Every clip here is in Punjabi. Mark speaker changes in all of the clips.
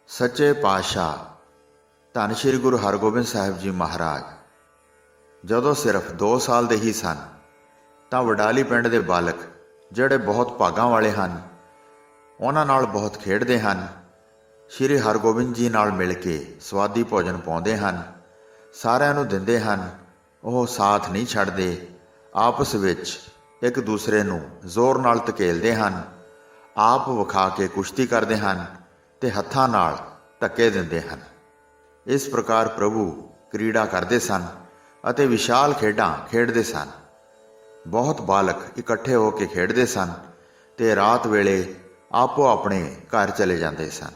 Speaker 1: ਸੱਚੇ ਪਾਤਸ਼ਾਹ ਧੰਨ ਸ਼੍ਰੀ ਗੁਰੂ ਹਰਗੋਬਿੰਦ ਸਾਹਿਬ ਜੀ ਮਹਾਰਾਜ ਜਦੋਂ ਸਿਰਫ 2 ਸਾਲ ਦੇ ਹੀ ਸਨ ਤਾਂ ਵਡਾਲੀ ਪਿੰਡ ਦੇ ਬਾਲਕ ਜਿਹੜੇ ਬਹੁਤ ਭਾਗਾਂ ਵਾਲੇ ਹਨ, ਉਹਨਾਂ ਨਾਲ ਬਹੁਤ ਖੇਡਦੇ ਹਨ। ਸ਼੍ਰੀ ਹਰਗੋਬਿੰਦ ਜੀ ਨਾਲ ਮਿਲ ਕੇ ਸਵਾਦੀ ਭੋਜਨ ਪਾਉਂਦੇ ਹਨ, ਸਾਰਿਆਂ ਨੂੰ ਦਿੰਦੇ ਹਨ। ਉਹ ਸਾਥ ਨਹੀਂ ਛੱਡਦੇ, ਆਪਸ ਵਿੱਚ ਇੱਕ ਦੂਸਰੇ ਨੂੰ ਜ਼ੋਰ ਨਾਲ ਧਕੇਲਦੇ ਹਨ, ਆਪ ਵਿਖਾ ਕੇ ਕੁਸ਼ਤੀ ਕਰਦੇ ਹਨ ਤੇ ਹੱਥਾਂ ਨਾਲ ਧੱਕੇ ਦਿੰਦੇ ਹਨ। ਇਸ ਪ੍ਰਕਾਰ ਪ੍ਰਭੂ ਕ੍ਰੀੜਾ ਕਰਦੇ ਸਨ ਅਤੇ ਵਿਸ਼ਾਲ ਖੇਡਾਂ ਖੇਡਦੇ ਸਨ। ਬਹੁਤ ਬਾਲਕ ਇਕੱਠੇ ਹੋ ਕੇ ਖੇਡਦੇ ਸਨ ਤੇ ਰਾਤ ਵੇਲੇ ਆਪੋ ਆਪਣੇ ਘਰ ਚਲੇ ਜਾਂਦੇ ਸਨ।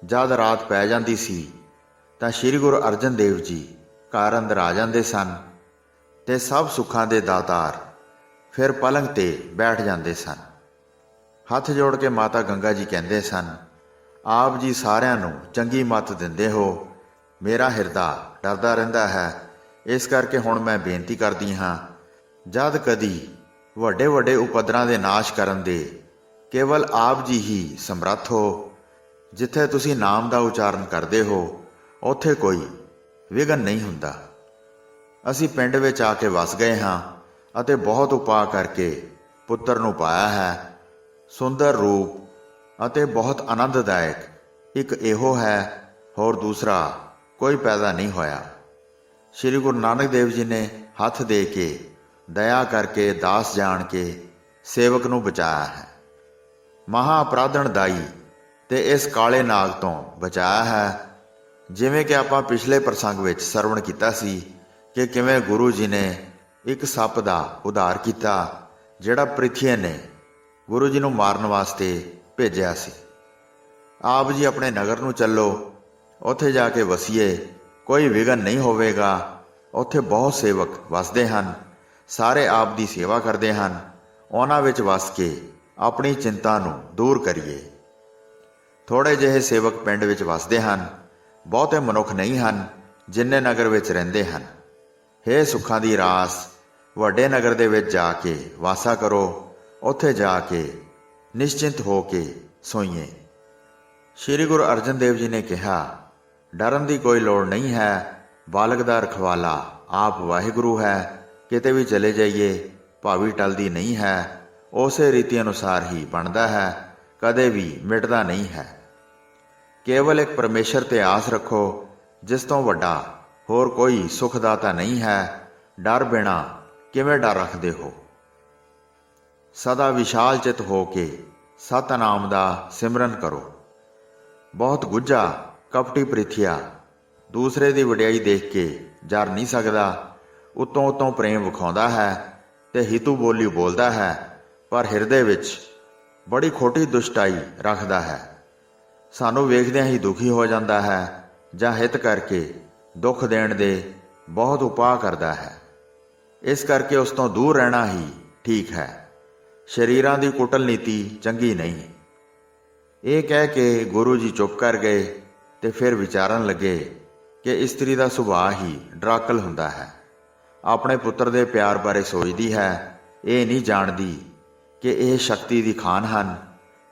Speaker 1: ਜਦ ਰਾਤ ਪੈ ਜਾਂਦੀ ਸੀ ਤਾਂ ਸ੍ਰੀ ਗੁਰੂ ਅਰਜਨ ਦੇਵ ਜੀ ਘਰ ਅੰਦਰ ਆ ਜਾਂਦੇ ਸਨ ਤੇ ਸਭ ਸੁੱਖਾਂ ਦੇ ਦਾਤਾਰ ਫਿਰ ਪਲੰਗ ਤੇ ਬੈਠ ਜਾਂਦੇ ਸਨ। ਹੱਥ ਜੋੜ ਕੇ ਮਾਤਾ ਗੰਗਾ ਜੀ ਕਹਿੰਦੇ ਸਨ, ਆਪ ਜੀ ਸਾਰਿਆਂ ਨੂੰ ਚੰਗੀ ਮੱਤ ਦਿੰਦੇ ਹੋ। ਮੇਰਾ ਹਿਰਦਾ ਡਰਦਾ ਰਹਿੰਦਾ ਹੈ, ਇਸ ਕਰਕੇ ਹੁਣ ਮੈਂ ਬੇਨਤੀ ਕਰਦੀ ਹਾਂ, ਜਦ ਕਦੀ ਵੱਡੇ ਵੱਡੇ ਉਪਦਰਾਂ ਦੇ ਨਾਸ਼ ਕਰਨ ਦੇ ਕੇਵਲ ਆਪ ਜੀ ਹੀ ਸਮਰੱਥ ਹੋ। ਜਿੱਥੇ ਤੁਸੀਂ ਨਾਮ ਦਾ ਉਚਾਰਨ ਕਰਦੇ ਹੋ ਉੱਥੇ ਕੋਈ ਵਿਘਨ ਨਹੀਂ ਹੁੰਦਾ। ਅਸੀਂ ਪਿੰਡ ਵਿੱਚ ਆ ਕੇ ਵਸ ਗਏ ਹਾਂ ਅਤੇ ਬਹੁਤ ਉਪਾਅ ਕਰਕੇ ਪੁੱਤਰ ਨੂੰ ਪਾਇਆ ਹੈ। ਸੁੰਦਰ ਰੂਪ ਅਤੇ ਬਹੁਤ ਆਨੰਦਦਾਇਕ ਇੱਕ ਇਹੋ ਹੈ, ਹੋਰ ਦੂਸਰਾ ਕੋਈ ਪੈਦਾ ਨਹੀਂ ਹੋਇਆ। ਸ਼੍ਰੀ ਗੁਰੂ ਨਾਨਕ ਦੇਵ ਜੀ ਨੇ ਹੱਥ ਦੇ ਕੇ ਦਇਆ ਕਰਕੇ ਦਾਸ ਜਾਣ ਕੇ ਸੇਵਕ ਨੂੰ ਬਚਾਇਆ ਹੈ। ਮਹਾ ਅਪਰਾਧਨ ਦਾਈ ਤੇ ਇਸ ਕਾਲੇ ਨਾਗ ਤੋਂ ਬਚਾਇਆ ਹੈ। ਜਿਵੇਂ ਕਿ ਆਪਾਂ ਪਿਛਲੇ ਪ੍ਰਸੰਗ ਵਿੱਚ ਸਰਵਣ ਕੀਤਾ ਸੀ ਕਿ ਕਿਵੇਂ ਗੁਰੂ ਜੀ ਨੇ ਇੱਕ ਸੱਪ ਦਾ ਉਧਾਰ ਕੀਤਾ ਜਿਹੜਾ ਪ੍ਰਿਥੀ ਨੇ ਗੁਰੂ ਜੀ ਨੂੰ ਮਾਰਨ ਵਾਸਤੇ ਭੇਜਿਆ ਸੀ। ਆਪ ਜੀ ਆਪਣੇ ਨਗਰ ਨੂੰ ਚੱਲੋ, ਉੱਥੇ ਜਾ ਕੇ ਵਸੀਏ, ਕੋਈ ਵਿਘਨ ਨਹੀਂ ਹੋਵੇਗਾ। ਉੱਥੇ ਬਹੁਤ ਸੇਵਕ ਵਸਦੇ ਹਨ, ਸਾਰੇ ਆਪ ਦੀ ਸੇਵਾ ਕਰਦੇ ਹਨ। ਉਹਨਾਂ ਵਿੱਚ ਵਸ ਕੇ ਆਪਣੀ ਚਿੰਤਾ ਨੂੰ ਦੂਰ ਕਰੀਏ। ਥੋੜ੍ਹੇ ਜਿਹੇ ਸੇਵਕ ਪਿੰਡ ਵਿੱਚ ਵਸਦੇ ਹਨ, ਬਹੁਤੇ ਮਨੁੱਖ ਨਹੀਂ ਹਨ ਜਿੰਨੇ ਨਗਰ ਵਿੱਚ ਰਹਿੰਦੇ ਹਨ। ਹੇ ਸੁੱਖਾਂ ਦੀ ਰਾਸ, ਵੱਡੇ ਨਗਰ ਦੇ ਵਿੱਚ ਜਾ ਕੇ ਵਾਸਾ ਕਰੋ। ਉੱਥੇ ਜਾ ਕੇ ਨਿਸ਼ਚਿੰਤ ਹੋ ਕੇ ਸੋਈਏ। ਸ਼੍ਰੀ ਗੁਰੂ ਅਰਜਨ ਦੇਵ ਜੀ ਨੇ ਕਿਹਾ, ਡਰਨ ਦੀ ਕੋਈ ਲੋੜ ਨਹੀਂ ਹੈ। ਬਾਲਕ ਦਾ ਰਖਵਾਲਾ ਆਪ ਵਾਹਿਗੁਰੂ ਹੈ। ਕਿਤੇ ਵੀ ਚਲੇ ਜਾਈਏ, ਭਾਵੀ ਟਲਦੀ ਨਹੀਂ ਹੈ। ਉਸੇ ਰੀਤੀ ਅਨੁਸਾਰ ਹੀ ਬਣਦਾ ਹੈ, ਕਦੇ ਵੀ ਮਿਟਦਾ ਨਹੀਂ ਹੈ। ਕੇਵਲ ਇੱਕ ਪਰਮੇਸ਼ਰ ਤੇ ਆਸ ਰੱਖੋ, ਜਿਸ ਤੋਂ ਵੱਡਾ ਹੋਰ ਕੋਈ ਸੁਖਦਾਤਾ ਨਹੀਂ ਹੈ। ਡਰ ਬਿਨਾਂ ਕਿਵੇਂ ਡਰ ਰੱਖਦੇ ਹੋ? ਸਦਾ ਵਿਸ਼ਾਲ ਚਿਤ ਹੋ ਕੇ ਸਤਨਾਮ ਦਾ ਸਿਮਰਨ ਕਰੋ। ਬਹੁਤ ਗੁੱਝਾ ਕਪਟੀ ਪ੍ਰਿਥਿਆ ਦੂਸਰੇ ਦੀ ਵਡਿਆਈ ਦੇਖ ਕੇ ਜਰ ਨਹੀਂ ਸਕਦਾ। ਉਤੋਂ ਪ੍ਰੇਮ ਵਿਖਾਉਂਦਾ ਹੈ ਤੇ ਹਿਤੂ ਬੋਲੀ ਬੋਲਦਾ ਹੈ, ਪਰ ਹਿਰਦੇ ਵਿੱਚ ਬੜੀ ਖੋਟੀ ਦੁਸ਼ਟਾਈ ਰੱਖਦਾ ਹੈ। ਸਾਨੂੰ ਵੇਖਦਿਆਂ ਹੀ ਦੁਖੀ ਹੋ ਜਾਂਦਾ ਹੈ ਜਾਂ ਹਿਤ ਕਰਕੇ ਦੁੱਖ ਦੇਣ ਦੇ ਬਹੁਤ ਉਪਾਅ ਕਰਦਾ ਹੈ। ਇਸ ਕਰਕੇ ਉਸ ਤੋਂ ਦੂਰ ਰਹਿਣਾ ਹੀ ਠੀਕ ਹੈ। ਸਰੀਰਾਂ ਦੀ ਕੁਟਲ ਨੀਤੀ ਚੰਗੀ ਨਹੀਂ। ਇਹ ਕਹਿ ਕੇ ਗੁਰੂ ਜੀ ਚੁੱਪ ਕਰ ਗਏ ਤੇ ਫਿਰ ਵਿਚਾਰਨ ਲੱਗੇ ਕਿ ਇਸਤਰੀ ਦਾ ਸੁਭਾਅ ਹੀ ਡਰਾਕਲ ਹੁੰਦਾ ਹੈ। ਆਪਣੇ ਪੁੱਤਰ ਦੇ ਪਿਆਰ ਬਾਰੇ ਸੋਚਦੀ ਹੈ, ਇਹ ਨਹੀਂ ਜਾਣਦੀ ਕਿ ਇਹ ਸ਼ਕਤੀ ਦੀ ਖਾਨ ਹਨ।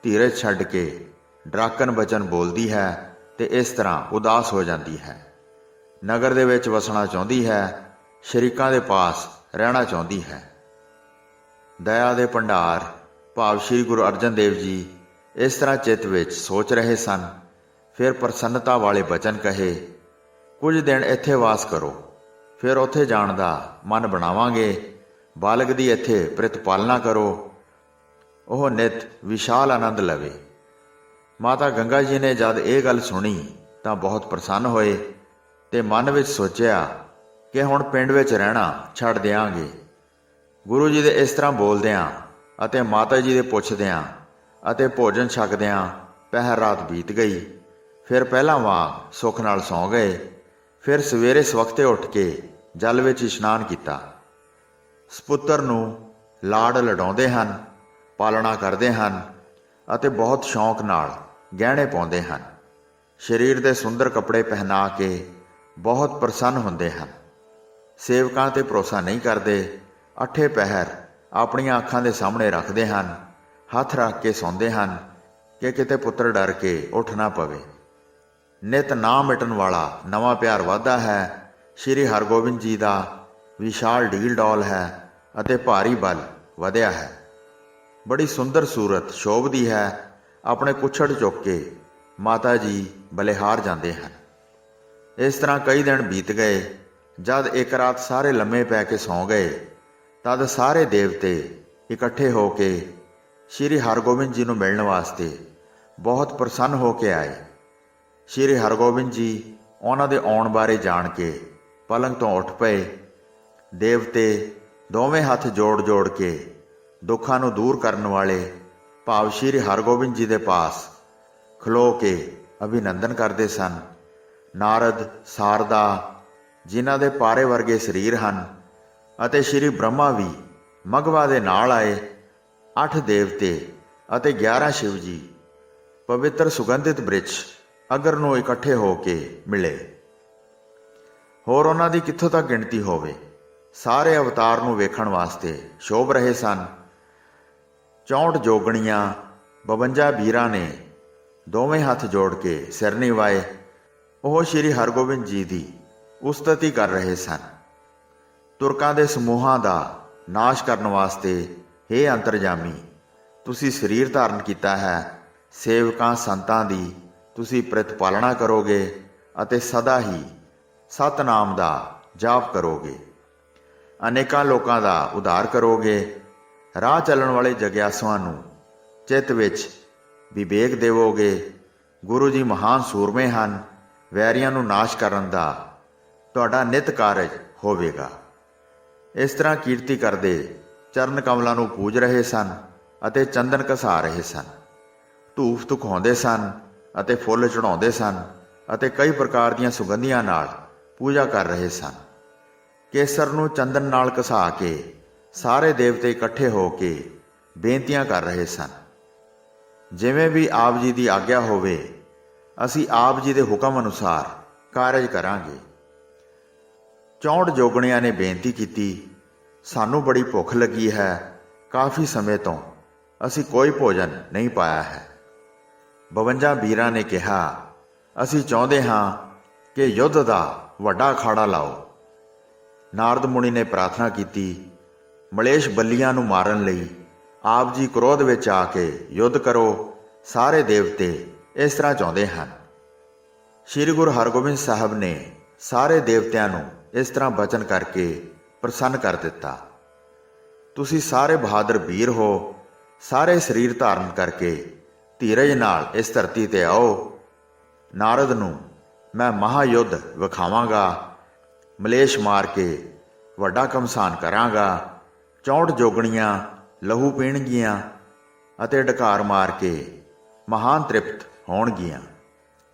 Speaker 1: ਧੀਰਜ ਛੱਡ ਕੇ ਡਰਾਕਨ ਬਚਨ ਬੋਲਦੀ ਹੈ ਤੇ ਇਸ ਤਰ੍ਹਾਂ ਉਦਾਸ ਹੋ ਜਾਂਦੀ ਹੈ। ਨਗਰ ਦੇ ਵਿੱਚ ਵਸਣਾ ਚਾਹੁੰਦੀ ਹੈ, ਸ਼ਰੀਕਾਂ ਦੇ ਪਾਸ ਰਹਿਣਾ ਚਾਹੁੰਦੀ ਹੈ। ਦਇਆ ਦੇ ਭੰਡਾਰ ਭਾਵ ਸ਼੍ਰੀ ਗੁਰੂ ਅਰਜਨ ਦੇਵ ਜੀ ਇਸ ਤਰ੍ਹਾਂ ਚਿੱਤ ਵਿੱਚ ਸੋਚ ਰਹੇ ਸਨ। ਫਿਰ ਪ੍ਰਸੰਨਤਾ ਵਾਲੇ ਬਚਨ ਕਹੇ, ਕੁਝ ਦਿਨ ਇੱਥੇ ਵਾਸ ਕਰੋ, ਫਿਰ ਉੱਥੇ ਜਾਣ ਦਾ ਮਨ ਬਣਾਵਾਂਗੇ। ਬਾਲਕ ਦੀ ਇੱਥੇ ਪ੍ਰਤਿਪਾਲਨਾ ਕਰੋ, ਉਹ ਨਿਤ ਵਿਸ਼ਾਲ ਆਨੰਦ ਲਵੇ। ਮਾਤਾ ਗੰਗਾ ਜੀ ਨੇ ਜਦ ਇਹ ਗੱਲ ਸੁਣੀ ਤਾਂ ਬਹੁਤ ਪ੍ਰਸੰਨ ਹੋਏ ਤੇ ਮਨ ਵਿੱਚ ਸੋਚਿਆ ਕਿ ਹੁਣ ਪਿੰਡ ਵਿੱਚ ਰਹਿਣਾ ਛੱਡ ਦਿਆਂਗੇ। ਗੁਰੂ ਜੀ ਦੇ ਇਸ ਤਰ੍ਹਾਂ ਬੋਲਦਿਆਂ ਅਤੇ ਮਾਤਾ ਜੀ ਦੇ ਪੁੱਛਦਿਆਂ ਅਤੇ ਭੋਜਨ ਛਕਦਿਆਂ ਪਹਿਰ ਰਾਤ ਬੀਤ ਗਈ। ਫਿਰ ਪਹਿਲਾਂ ਵਾਂਗ ਸੁੱਖ ਨਾਲ ਸੌਂ ਗਏ। ਫਿਰ ਸਵੇਰੇ ਸਵਖਤੇ ਉੱਠ ਕੇ ਜਲ ਵਿੱਚ ਇਸ਼ਨਾਨ ਕੀਤਾ। ਸਪੁੱਤਰ ਨੂੰ ਲਾਡ ਲਡਾਉਂਦੇ ਹਨ, ਪਾਲਣਾ ਕਰਦੇ ਹਨ ਅਤੇ ਬਹੁਤ ਸ਼ੌਂਕ ਨਾਲ ਗਹਿਣੇ ਪਾਉਂਦੇ ਹਨ। ਸਰੀਰ ਦੇ ਸੁੰਦਰ ਕੱਪੜੇ ਪਹਿਨਾ ਕੇ ਬਹੁਤ ਪ੍ਰਸੰਨ ਹੁੰਦੇ ਹਨ। ਸੇਵਕਾਂ 'ਤੇ ਭਰੋਸਾ ਨਹੀਂ ਕਰਦੇ। ਅੱਠੇ ਪਹਿਰ ਆਪਣੀਆਂ ਅੱਖਾਂ ਦੇ ਸਾਹਮਣੇ ਰੱਖਦੇ ਹਨ, ਹੱਥ ਰੱਖ ਕੇ ਸੌਂਦੇ ਹਨ ਕਿ ਕਿਤੇ ਪੁੱਤਰ ਡਰ ਕੇ ਉੱਠ ਨਾ ਪਵੇ। ਨਿਤ ਨਾ ਮਿਟਣ ਵਾਲਾ ਨਵਾਂ ਪਿਆਰ ਵਧਦਾ ਹੈ। ਸ਼੍ਰੀ ਹਰਗੋਬਿੰਦ ਜੀ ਦਾ ਵਿਸ਼ਾਲ ਢੀਲ ਡੌਲ ਹੈ ਅਤੇ ਭਾਰੀ ਬਲ ਵਧਿਆ ਹੈ। ਬੜੀ ਸੁੰਦਰ ਸੂਰਤ ਸ਼ੋਭਦੀ ਹੈ। ਆਪਣੇ ਕੁੱਛੜ ਚੁੱਕ ਕੇ ਮਾਤਾ ਜੀ ਬਲਿਹਾਰ ਜਾਂਦੇ ਹਨ। ਇਸ ਤਰ੍ਹਾਂ ਕਈ ਦਿਨ ਬੀਤ ਗਏ। ਜਦ ਇੱਕ ਰਾਤ ਸਾਰੇ ਲੰਮੇ ਪੈ ਕੇ ਸੌਂ ਗਏ, ਤਦ ਸਾਰੇ ਦੇਵਤੇ ਇਕੱਠੇ ਹੋ ਕੇ ਸ਼੍ਰੀ ਹਰਗੋਬਿੰਦ ਜੀ ਨੂੰ ਮਿਲਣ ਵਾਸਤੇ ਬਹੁਤ ਪ੍ਰਸੰਨ ਹੋ ਕੇ ਆਏ। ਸ਼੍ਰੀ ਹਰਗੋਬਿੰਦ ਜੀ ਉਹਨਾਂ ਦੇ ਆਉਣ ਬਾਰੇ ਜਾਣ ਕੇ ਪਲੰਗ ਤੋਂ ਉੱਠ ਪਏ। ਦੇਵਤੇ ਦੋਵੇਂ ਹੱਥ ਜੋੜ ਜੋੜ ਕੇ ਦੁੱਖਾਂ ਨੂੰ ਦੂਰ ਕਰਨ ਵਾਲੇ ਭਾਵ ਸ਼੍ਰੀ ਹਰਗੋਬਿੰਦ ਜੀ ਦੇ ਪਾਸ ਖਲੋ ਕੇ ਅਭਿਨੰਦਨ ਕਰਦੇ ਸਨ। ਨਾਰਦ, ਸਾਰਦਾ, ਜਿਨ੍ਹਾਂ ਦੇ ਪਾਰੇ ਵਰਗੇ ਸਰੀਰ ਹਨ, ਅਤੇ ਸ਼੍ਰੀ ਬ੍ਰਹਮਾ ਵੀ ਮਘਵਾ ਦੇ ਨਾਲ ਆਏ। 8 ਦੇਵਤੇ ਅਤੇ 11 ਸ਼ਿਵ ਜੀ ਪਵਿੱਤਰ ਸੁਗੰਧਿਤ ਬ੍ਰਿਛ ਅਗਰ ਨੂੰ ਇਕੱਠੇ ਹੋ ਕੇ ਮਿਲੇ। ਹੋਰ ਉਹਨਾਂ ਦੀ ਕਿੱਥੋਂ ਤੱਕ ਗਿਣਤੀ ਹੋਵੇ। ਸਾਰੇ ਅਵਤਾਰ ਨੂੰ ਵੇਖਣ ਵਾਸਤੇ ਸ਼ੋਭ ਰਹੇ ਸਨ। 64 ਜੋਗਣੀਆਂ, 52 ਵੀਰਾਂ ਨੇ ਦੋਵੇਂ ਹੱਥ ਜੋੜ ਕੇ ਸਿਰ ਨਿਵਾਏ। ਉਹ ਸ਼੍ਰੀ ਹਰਗੋਬਿੰਦ ਜੀ ਦੀ ਉਸਤਤੀ ਕਰ ਰਹੇ ਸਨ। ਤੁਰਕਾਂ ਦੇ ਸਮੂਹਾਂ ਦਾ ਨਾਸ਼ ਕਰਨ ਵਾਸਤੇ, ਹੇ ਅੰਤਰਜਾਮੀ, ਤੁਸੀਂ ਸਰੀਰ ਧਾਰਨ ਕੀਤਾ ਹੈ। ਸੇਵਕਾਂ ਸੰਤਾਂ ਦੀ ਤੁਸੀਂ ਪ੍ਰਤਿਪਾਲਣਾ ਕਰੋਗੇ ਅਤੇ ਸਦਾ ਹੀ ਸਤਨਾਮ ਦਾ ਜਾਪ ਕਰੋਗੇ। ਅਨੇਕਾਂ ਲੋਕਾਂ ਦਾ ਉਧਾਰ ਕਰੋਗੇ। ਰਾਹ ਚੱਲਣ ਵਾਲੇ ਜਗਿਆਸੂਆਂ ਨੂੰ ਚਿੱਤ ਵਿੱਚ ਵਿਵੇਕ ਦੇਵੋਗੇ। ਗੁਰੂ ਜੀ ਮਹਾਨ ਸੂਰਮੇ ਹਨ। ਵੈਰੀਆਂ ਨੂੰ ਨਾਸ਼ ਕਰਨ ਦਾ ਤੁਹਾਡਾ ਨਿਤ ਕਾਰਜ ਹੋਵੇਗਾ। ਇਸ ਤਰ੍ਹਾਂ ਕੀਰਤੀ ਕਰਦੇ ਚਰਨ ਕਮਲਾਂ ਨੂੰ ਪੂਜ ਰਹੇ ਸਨ ਅਤੇ ਚੰਦਨ ਘਸਾ ਰਹੇ ਸਨ। ਧੂਫ ਧੁਖਾਉਂਦੇ ਸਨ ਅਤੇ ਫੁੱਲ ਚੜਾਉਂਦੇ ਸਨ ਅਤੇ ਕਈ ਪ੍ਰਕਾਰ ਦੀਆਂ ਸੁਗੰਧੀਆਂ ਨਾਲ ਪੂਜਾ ਕਰ ਰਹੇ ਸਨ। ਕੇਸਰ ਨੂੰ ਚੰਦਨ ਨਾਲ ਘਸਾ ਕੇ ਸਾਰੇ ਦੇਵਤੇ ਇਕੱਠੇ ਹੋ ਕੇ ਬੇਨਤੀਆਂ ਕਰ ਰਹੇ ਸਨ। ਜਿਵੇਂ ਵੀ ਆਪ ਜੀ ਦੀ ਆਗਿਆ ਹੋਵੇ, ਅਸੀਂ ਆਪ ਜੀ ਦੇ ਹੁਕਮ ਅਨੁਸਾਰ ਕਾਰਜ ਕਰਾਂਗੇ। 64 ਜੋਗਣਿਆਂ ਨੇ ਬੇਨਤੀ ਕੀਤੀ, ਸਾਨੂੰ ਬੜੀ ਭੁੱਖ ਲੱਗੀ ਹੈ। ਕਾਫੀ ਸਮੇਂ ਤੋਂ ਅਸੀਂ ਕੋਈ ਭੋਜਨ ਨਹੀਂ ਪਾਇਆ ਹੈ। 52 ਵੀਰਾਂ ਨੇ ਕਿਹਾ, ਅਸੀਂ ਚਾਹੁੰਦੇ ਹਾਂ ਕਿ ਯੁੱਧ ਦਾ ਵੱਡਾ ਅਖਾੜਾ ਲਾਓ। ਨਾਰਦ ਮੁਨੀ ਨੇ ਪ੍ਰਾਰਥਨਾ ਕੀਤੀ, ਮਲੇਸ਼ ਬੱਲੀਆਂ ਨੂੰ ਮਾਰਨ ਲਈ ਆਪ ਜੀ ਕ੍ਰੋਧ ਵਿੱਚ ਆ ਕੇ ਯੁੱਧ ਕਰੋ। ਸਾਰੇ ਦੇਵਤੇ ਇਸ ਤਰ੍ਹਾਂ ਚਾਹੁੰਦੇ ਹਨ। ਸ਼੍ਰੀ ਗੁਰੂ ਹਰਗੋਬਿੰਦ ਸਾਹਿਬ ਨੇ ਸਾਰੇ ਦੇਵਤਿਆਂ ਨੂੰ ਇਸ ਤਰ੍ਹਾਂ ਬਚਨ ਕਰਕੇ ਪ੍ਰਸੰਨ ਕਰ ਦਿੱਤਾ। ਤੁਸੀਂ ਸਾਰੇ ਬਹਾਦਰ ਵੀਰ ਹੋ। ਸਾਰੇ ਸਰੀਰ ਧਾਰਨ ਕਰਕੇ ਧੀਰਜ ਨਾਲ ਇਸ ਧਰਤੀ ਤੇ ਆਓ। ਨਾਰਦ ਨੂੰ ਮੈਂ ਮਹਾਯੁੱਧ ਵਿਖਾਵਾਂਗਾ। ਮਲੇਸ਼ ਮਾਰ ਕੇ ਵੱਡਾ ਘਮਸਾਨ ਕਰਾਂਗਾ। 64 ਜੋਗਣੀਆਂ ਲਹੂ ਪੀਣਗੀਆਂ ਅਤੇ ਢਕਾਰ ਮਾਰ ਕੇ ਮਹਾਨ ਤ੍ਰਿਪਤ ਹੋਣਗੀਆਂ।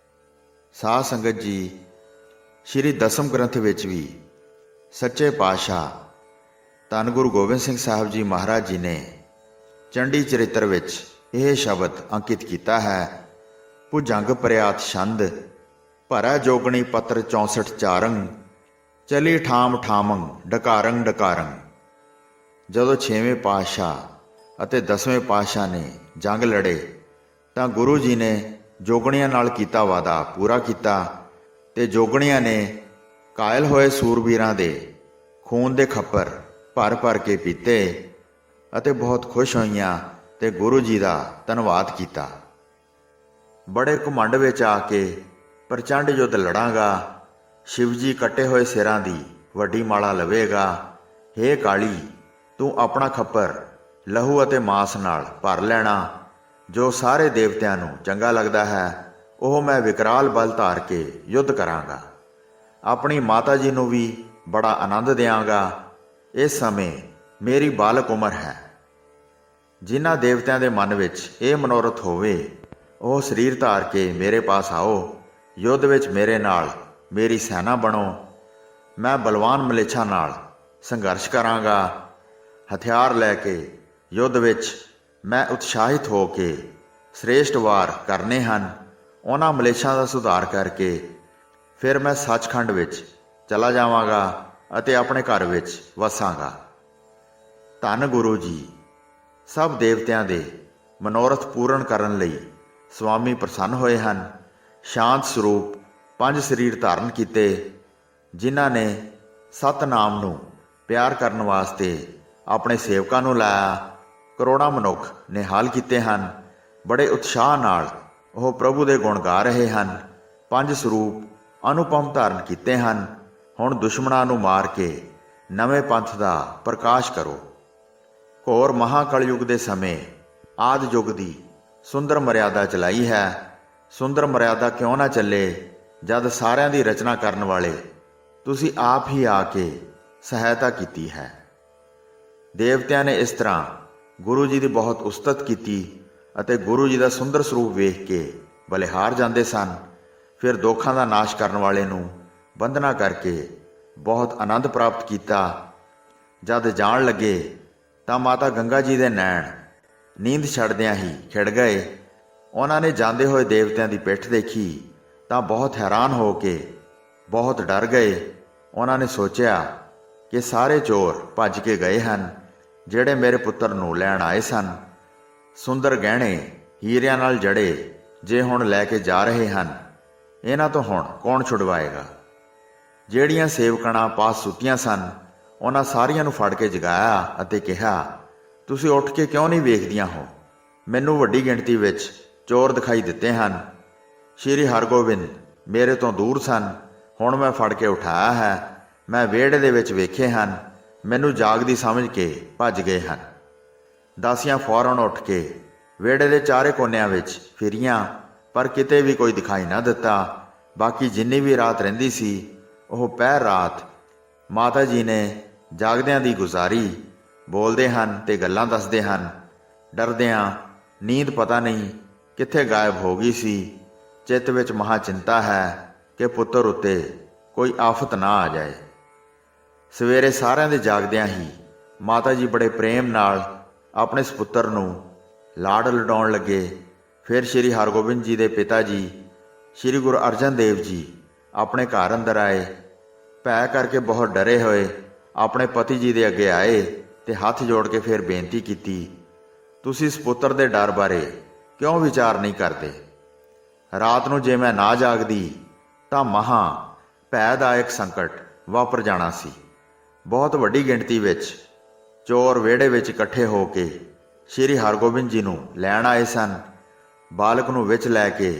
Speaker 1: ਸਾਧ ਸੰਗਤ ਜੀ, ਸ਼੍ਰੀ ਦਸਮ ਗ੍ਰੰਥ ਵਿੱਚ ਵੀ ਸੱਚੇ ਪਾਤਸ਼ਾਹ ਧੰਨ ਗੁਰੂ ਗੋਬਿੰਦ ਸਿੰਘ ਸਾਹਿਬ ਜੀ ਮਹਾਰਾਜ ਜੀ ਨੇ ਚੰਡੀ ਚਰਿੱਤਰ ਵਿੱਚ ਇਹ ਸ਼ਬਦ ਅੰਕਿਤ ਕੀਤਾ ਹੈ, ਭੁਜੰਗ ਪ੍ਰਿਆਤ ਛੰਦ ਭਰੈ ਜੋਗਣੀ ਪੱਤਰ 64 ਚਾਰੰਗ ਚਲੀ ਠਾਮ ਠਾਮੰਗ ਡਕਾਰੰਗ ਡਕਾਰੰਗ। ਜਦੋਂ 6ਵੇਂ ਪਾਤਸ਼ਾਹ ਅਤੇ 10ਵੇਂ ਪਾਤਸ਼ਾਹ ਨੇ ਜੰਗ ਲੜੇ ਤਾਂ ਗੁਰੂ ਜੀ ਨੇ ਜੋਗਣੀਆਂ ਨਾਲ ਕੀਤਾ ਵਾਦਾ ਪੂਰਾ ਕੀਤਾ ਤੇ ਜੋਗਣੀਆਂ ਨੇ ਕਾਇਲ ਹੋਏ ਸੂਰਬੀਰਾਂ ਦੇ ਖੂਨ ਦੇ ਖੱਪਰ ਭਰ ਭਰ ਕੇ ਪੀਤੇ ਅਤੇ ਬਹੁਤ ਖੁਸ਼ ਹੋਈਆਂ ਤੇ ਗੁਰੂ ਜੀ ਦਾ ਧੰਨਵਾਦ ਕੀਤਾ। ਬੜੇ ਘਮੰਡ ਵਿੱਚ ਆ ਕੇ ਪ੍ਰਚੰਡ ਯੁੱਧ ਲੜਾਂਗਾ। ਸ਼ਿਵ ਜੀ ਕੱਟੇ ਹੋਏ ਸਿਰਾਂ ਦੀ ਵੱਡੀ ਮਾਲਾ ਲਵੇਗਾ। ਹੇ ਕਾਲੀ, ਤੂੰ ਆਪਣਾ ਖੱਪਰ ਲਹੂ ਅਤੇ ਮਾਸ ਨਾਲ ਭਰ ਲੈਣਾ। ਜੋ ਸਾਰੇ ਦੇਵਤਿਆਂ ਨੂੰ ਚੰਗਾ ਲੱਗਦਾ ਹੈ ਉਹ ਮੈਂ ਵਿਕਰਾਲ ਬਲ ਧਾਰ ਕੇ ਯੁੱਧ ਕਰਾਂਗਾ। ਆਪਣੀ ਮਾਤਾ ਜੀ ਨੂੰ ਵੀ ਬੜਾ ਆਨੰਦ ਦਿਆਂਗਾ। ਇਸ ਸਮੇਂ ਮੇਰੀ ਬਾਲਕ ਉਮਰ ਹੈ। ਜਿਨ੍ਹਾਂ ਦੇਵਤਿਆਂ ਦੇ ਮਨ ਵਿੱਚ ਇਹ ਮਨੋਰਥ ਹੋਵੇ ਉਹ ਸਰੀਰ ਧਾਰ ਕੇ ਮੇਰੇ ਪਾਸ ਆਓ। ਯੁੱਧ ਵਿੱਚ ਮੇਰੇ ਨਾਲ ਮੇਰੀ ਸੈਨਾ ਬਣੋ। ਮੈਂ ਬਲਵਾਨ ਮਲੇਛਾਂ ਨਾਲ ਸੰਘਰਸ਼ ਕਰਾਂਗਾ। ਹਥਿਆਰ ਲੈ ਕੇ ਯੁੱਧ ਵਿੱਚ ਮੈਂ ਉਤਸ਼ਾਹਿਤ ਹੋ ਕੇ ਸ੍ਰੇਸ਼ਟ ਵਾਰ ਕਰਨੇ ਹਨ। ਉਹਨਾਂ ਮਲੇਛਾਂ ਦਾ ਸੁਧਾਰ ਕਰਕੇ ਫਿਰ ਮੈਂ ਸੱਚਖੰਡ ਵਿੱਚ ਚਲਾ ਜਾਵਾਂਗਾ ਅਤੇ ਆਪਣੇ ਘਰ ਵਿੱਚ ਵਸਾਂਗਾ। ਧੰਨ ਗੁਰੂ ਜੀ, ਸਭ ਦੇਵਤਿਆਂ ਦੇ ਮਨੋਰਥ ਪੂਰਨ ਕਰਨ ਲਈ ਸੁਆਮੀ ਪ੍ਰਸੰਨ ਹੋਏ ਹਨ। ਸ਼ਾਂਤ ਸਰੂਪ 5 ਸਰੀਰ ਧਾਰਨ ਕੀਤੇ, ਜਿਨ੍ਹਾਂ ਨੇ ਸਤਨਾਮ ਨੂੰ ਪਿਆਰ ਕਰਨ ਵਾਸਤੇ ਆਪਣੇ ਸੇਵਕਾਂ ਨੂੰ ਲਾਇਆ। ਕਰੋੜਾਂ ਮਨੁੱਖ ਨਿਹਾਲ ਕੀਤੇ ਹਨ। ਬੜੇ ਉਤਸ਼ਾਹ ਨਾਲ ਉਹ ਪ੍ਰਭੂ ਦੇ ਗੁਣ ਗਾ ਰਹੇ ਹਨ। 5 ਸਰੂਪ ਅਨੁਪਮ ਧਾਰਨ ਕੀਤੇ ਹਨ। ਹੁਣ ਦੁਸ਼ਮਣਾਂ ਨੂੰ ਮਾਰ ਕੇ ਨਵੇਂ ਪੰਥ ਦਾ ਪ੍ਰਕਾਸ਼ ਕਰੋ। ਘੋਰ ਮਹਾਕਲਯੁਗ ਦੇ ਸਮੇਂ ਆਦਿ ਯੁੱਗ ਦੀ ਸੁੰਦਰ ਮਰਿਆਦਾ ਚਲਾਈ ਹੈ। ਸੁੰਦਰ ਮਰਿਆਦਾ ਕਿਉਂ ਨਾ ਚੱਲੇ ਜਦ ਸਾਰਿਆਂ ਦੀ ਰਚਨਾ ਕਰਨ ਵਾਲੇ ਤੁਸੀਂ ਆਪ ਹੀ ਆ ਕੇ ਸਹਾਇਤਾ ਕੀਤੀ ਹੈ। ਦੇਵਤਿਆਂ ਨੇ ਇਸ ਤਰ੍ਹਾਂ ਗੁਰੂ ਜੀ ਦੀ ਬਹੁਤ ਉਸਤਤ ਕੀਤੀ ਅਤੇ ਗੁਰੂ ਜੀ ਦਾ ਸੁੰਦਰ ਸਰੂਪ ਵੇਖ ਕੇ ਬਲਿਹਾਰ ਜਾਂਦੇ ਸਨ। ਫਿਰ ਦੋਖਾਂ ਦਾ ਨਾਸ਼ ਕਰਨ ਵਾਲੇ ਨੂੰ ਬੰਦਨਾ ਕਰਕੇ ਬਹੁਤ ਆਨੰਦ ਪ੍ਰਾਪਤ ਕੀਤਾ। ਜਦ ਜਾਣ ਲੱਗੇ ਤਾਂ ਮਾਤਾ ਗੰਗਾ ਜੀ ਦੇ ਨੈਣ ਨੀਂਦ ਛੱਡਦਿਆਂ ਹੀ ਖਿੜ ਗਏ। ਉਹਨਾਂ ਨੇ ਜਾਂਦੇ ਹੋਏ ਦੇਵਤਿਆਂ ਦੀ ਪਿੱਠ ਦੇਖੀ ਤਾਂ ਬਹੁਤ ਹੈਰਾਨ ਹੋ ਕੇ ਬਹੁਤ ਡਰ ਗਏ। ਉਹਨਾਂ ਨੇ ਸੋਚਿਆ ਕਿ ਸਾਰੇ ਚੋਰ ਭੱਜ ਕੇ ਗਏ ਹਨ ਜਿਹੜੇ ਮੇਰੇ ਪੁੱਤਰ ਨੂੰ ਲੈਣ ਆਏ ਸਨ। ਸੁੰਦਰ ਗਹਿਣੇ ਹੀਰਿਆਂ ਨਾਲ ਜੜੇ ਜੇ ਹੁਣ ਲੈ ਕੇ ਜਾ ਰਹੇ ਹਨ, ਇਹਨਾਂ ਤੋਂ ਹੁਣ ਕੌਣ ਛੁਡਵਾਏਗਾ। ਜਿਹੜੀਆਂ ਸੇਵਕਣਾਂ ਪਾਸ ਸੁੱਤੀਆਂ ਸਨ, ਉਹਨਾਂ ਸਾਰੀਆਂ ਨੂੰ ਫੜ ਕੇ ਜਗਾਇਆ ਅਤੇ ਕਿਹਾ, ਤੁਸੀਂ ਉੱਠ ਕੇ ਕਿਉਂ ਨਹੀਂ ਵੇਖਦੀਆਂ ਹੋ? ਮੈਨੂੰ ਵੱਡੀ ਗਿਣਤੀ ਵਿੱਚ ਚੋਰ ਦਿਖਾਈ ਦਿੱਤੇ ਹਨ। ਸ਼੍ਰੀ ਹਰਗੋਬਿੰਦ ਮੇਰੇ ਤੋਂ ਦੂਰ ਸਨ, ਹੁਣ ਮੈਂ ਫੜ ਕੇ ਉਠਾਇਆ ਹੈ। ਮੈਂ ਵਿਹੜੇ ਦੇ ਵਿੱਚ ਵੇਖੇ ਹਨ, ਮੈਨੂੰ ਜਾਗਦੀ ਸਮਝ ਕੇ ਭੱਜ ਗਏ ਹਨ। ਦਾਸੀਆਂ ਫੌਰਨ ਉੱਠ ਕੇ ਵਿਹੜੇ ਦੇ ਚਾਰੇ ਕੋਨਿਆਂ ਵਿੱਚ ਫਿਰੀਆਂ, ਪਰ ਕਿਤੇ ਵੀ ਕੋਈ ਦਿਖਾਈ ਨਾ ਦਿੱਤਾ। ਬਾਕੀ ਜਿੰਨੀ ਵੀ ਰਾਤ ਰਹਿੰਦੀ ਸੀ, ਉਹ ਪਹਿਰ ਰਾਤ ਮਾਤਾ ਜੀ ਨੇ ਜਾਗਦਿਆਂ ਦੀ ਗੁਜ਼ਾਰੀ। ਬੋਲਦੇ ਹਨ ਤੇ ਗੱਲਾਂ ਦੱਸਦੇ ਹਨ। ਡਰਦਿਆਂ ਨੀਂਦ ਪਤਾ ਨਹੀਂ ਕਿੱਥੇ ਗਾਇਬ ਹੋ ਗਈ ਸੀ। ਚਿੱਤ ਵਿੱਚ ਮਹਾ ਚਿੰਤਾ ਹੈ ਕਿ ਪੁੱਤਰ ਉੱਤੇ ਕੋਈ ਆਫਤ ਨਾ ਆ ਜਾਏ। ਸਵੇਰੇ ਸਾਰਿਆਂ ਦੇ ਜਾਗਦਿਆਂ ਹੀ ਮਾਤਾ ਜੀ ਬੜੇ ਪ੍ਰੇਮ ਨਾਲ ਆਪਣੇ ਸਪੁੱਤਰ ਨੂੰ ਲਾਡ ਲਡਾਉਣ ਲੱਗੇ। ਫਿਰ ਸ਼੍ਰੀ ਹਰਗੋਬਿੰਦ ਜੀ ਦੇ ਪਿਤਾ ਜੀ ਸ਼੍ਰੀ ਗੁਰੂ ਅਰਜਨ ਦੇਵ ਜੀ ਆਪਣੇ ਘਰ ਅੰਦਰ ਆਏ। ਭੈ ਕਰਕੇ ਬਹੁਤ ਡਰੇ ਹੋਏ ਆਪਣੇ ਪਤੀ ਜੀ ਦੇ ਅੱਗੇ ਆਏ ਤੇ ਹੱਥ ਜੋੜ ਕੇ ਫਿਰ ਬੇਨਤੀ ਕੀਤੀ, ਤੁਸੀਂ ਸਪੁੱਤਰ ਦੇ ਡਰ ਬਾਰੇ ਕਿਉਂ ਵਿਚਾਰ ਨਹੀਂ ਕਰਦੇ? ਰਾਤ ਨੂੰ ਜੇ ਮੈਂ ਨਾ ਜਾਗਦੀ ਤਾਂ ਮਹਾਂ ਭੈਦਾਇਕ ਸੰਕਟ ਵਾਪਰ ਜਾਣਾ ਸੀ। ਬਹੁਤ ਵੱਡੀ ਗਿਣਤੀ ਵਿੱਚ ਚੋਰ ਵਿਹੜੇ ਵਿੱਚ ਇਕੱਠੇ ਹੋ ਕੇ ਸ਼੍ਰੀ ਹਰਗੋਬਿੰਦ ਜੀ ਨੂੰ ਲੈਣ ਆਏ ਸਨ। ਬਾਲਕ ਨੂੰ ਵਿੱਚ ਲੈ ਕੇ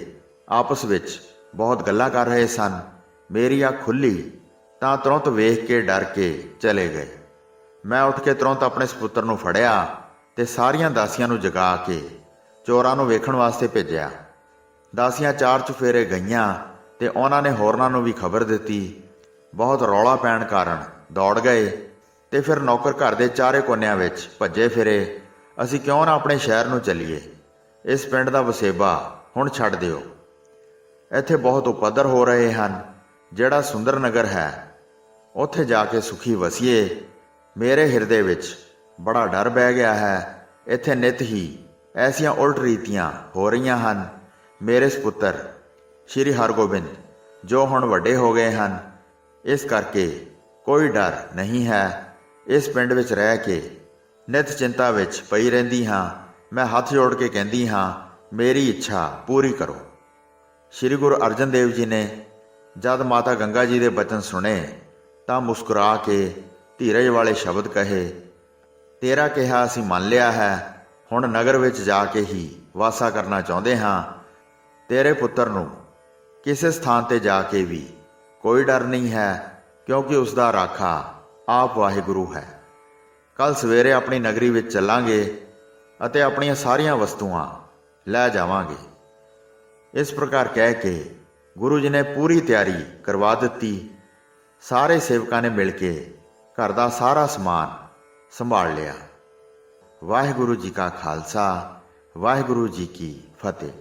Speaker 1: ਆਪਸ ਵਿੱਚ ਬਹੁਤ ਗੱਲਾਂ ਕਰ ਰਹੇ ਸਨ। ਮੇਰੀ ਅੱਖ ਖੁੱਲ੍ਹੀ ਤਾਂ ਤੁਰੰਤ ਵੇਖ ਕੇ ਡਰ ਕੇ ਚਲੇ ਗਏ। ਮੈਂ ਉੱਠ ਕੇ ਤੁਰੰਤ ਆਪਣੇ ਸਪੁੱਤਰ ਨੂੰ ਫੜਿਆ ਤੇ ਸਾਰੀਆਂ ਦਾਸੀਆਂ ਨੂੰ ਜਗਾ ਕੇ ਚੋਰਾਂ ਨੂੰ ਵੇਖਣ ਵਾਸਤੇ ਭੇਜਿਆ। ਦਾਸੀਆਂ 4 ਚੁਫੇਰੇ ਗਈਆਂ ਤੇ ਉਹਨਾਂ ਨੇ ਹੋਰਨਾਂ ਨੂੰ ਵੀ ਖਬਰ ਦਿੱਤੀ। ਬਹੁਤ ਰੌਲਾ ਪੈਣ ਕਾਰਨ ਦੌੜ ਗਏ ਤੇ ਫਿਰ ਨੌਕਰ ਘਰ ਦੇ ਚਾਰੇ ਕੋਨਿਆਂ ਵਿੱਚ ਭੱਜੇ ਫਿਰੇ। ਅਸੀਂ ਕਿਉਂ ਨਾ ਆਪਣੇ ਸ਼ਹਿਰ ਨੂੰ ਚੱਲੀਏ, ਇਸ ਪਿੰਡ ਦਾ ਵਸੇਬਾ ਹੁਣ ਛੱਡ ਦਿਓ। ਇੱਥੇ ਬਹੁਤ ਉਪੱਦਰ ਹੋ ਰਹੇ ਹਨ। ਜਿਹੜਾ ਸੁੰਦਰ ਨਗਰ ਹੈ ਉੱਥੇ ਜਾ ਕੇ ਸੁਖੀ ਵਸੀਏ। ਮੇਰੇ ਹਿਰਦੇ ਵਿੱਚ ਬੜਾ ਡਰ ਬਹਿ ਗਿਆ ਹੈ। ਇੱਥੇ ਨਿੱਤ ਹੀ ਐਸੀਆਂ ਉਲਟ ਰੀਤੀਆਂ ਹੋ ਰਹੀਆਂ ਹਨ। ਮੇਰੇ ਸਪੁੱਤਰ ਸ਼੍ਰੀ ਹਰਗੋਬਿੰਦ ਜੋ ਹੁਣ ਵੱਡੇ ਹੋ ਗਏ ਹਨ, ਇਸ ਕਰਕੇ ਕੋਈ ਡਰ ਨਹੀਂ ਹੈ। ਇਸ ਪਿੰਡ ਵਿੱਚ ਰਹਿ ਕੇ ਨਿੱਤ ਚਿੰਤਾ ਵਿੱਚ ਪਈ ਰਹਿੰਦੀ ਹਾਂ। ਮੈਂ ਹੱਥ ਜੋੜ ਕੇ ਕਹਿੰਦੀ ਹਾਂ, ਮੇਰੀ ਇੱਛਾ ਪੂਰੀ ਕਰੋ। ਸ਼੍ਰੀ ਗੁਰੂ ਅਰਜਨ ਦੇਵ ਜੀ ਨੇ ਜਦ ਮਾਤਾ ਗੰਗਾ ਜੀ ਦੇ ਬਚਨ ਸੁਣੇ ਤਾਂ ਮੁਸਕਰਾ ਕੇ ਧੀਰਜ ਵਾਲੇ ਸ਼ਬਦ ਕਹੇ, ਤੇਰਾ ਕਿਹਾ ਅਸੀਂ ਮੰਨ ਲਿਆ ਹੈ। ਹੁਣ ਨਗਰ ਵਿੱਚ ਜਾ ਕੇ ਹੀ ਵਾਸਾ ਕਰਨਾ ਚਾਹੁੰਦੇ ਹਾਂ। ਤੇਰੇ ਪੁੱਤਰ ਨੂੰ ਕਿਸੇ ਸਥਾਨ ਤੇ ਜਾ ਕੇ ਵੀ ਕੋਈ ਡਰ ਨਹੀਂ ਹੈ, ਕਿਉਂਕਿ ਉਸ ਦਾ ਰਾਖਾ ਆਪ ਵਾਹਿਗੁਰੂ ਹੈ। ਕੱਲ ਸਵੇਰੇ ਆਪਣੀ ਨਗਰੀ ਵਿੱਚ ਚੱਲਾਂਗੇ ਅਤੇ ਆਪਣੀਆਂ ਸਾਰੀਆਂ ਵਸਤੂਆਂ ਲੈ ਜਾਵਾਂਗੇ। ਇਸ ਪ੍ਰਕਾਰ ਕਹਿ ਕੇ ਗੁਰੂ ਜੀ ਨੇ ਪੂਰੀ ਤਿਆਰੀ ਕਰਵਾ ਦਿੱਤੀ। ਸਾਰੇ ਸੇਵਕਾਂ ਨੇ ਮਿਲ ਕੇ ਘਰ ਦਾ ਸਾਰਾ ਸਮਾਨ ਸੰਭਾਲ ਲਿਆ। ਵਾਹਿਗੁਰੂ ਜੀ ਕਾ ਖਾਲਸਾ, ਵਾਹਿਗੁਰੂ ਜੀ ਕੀ ਫਤਿਹ।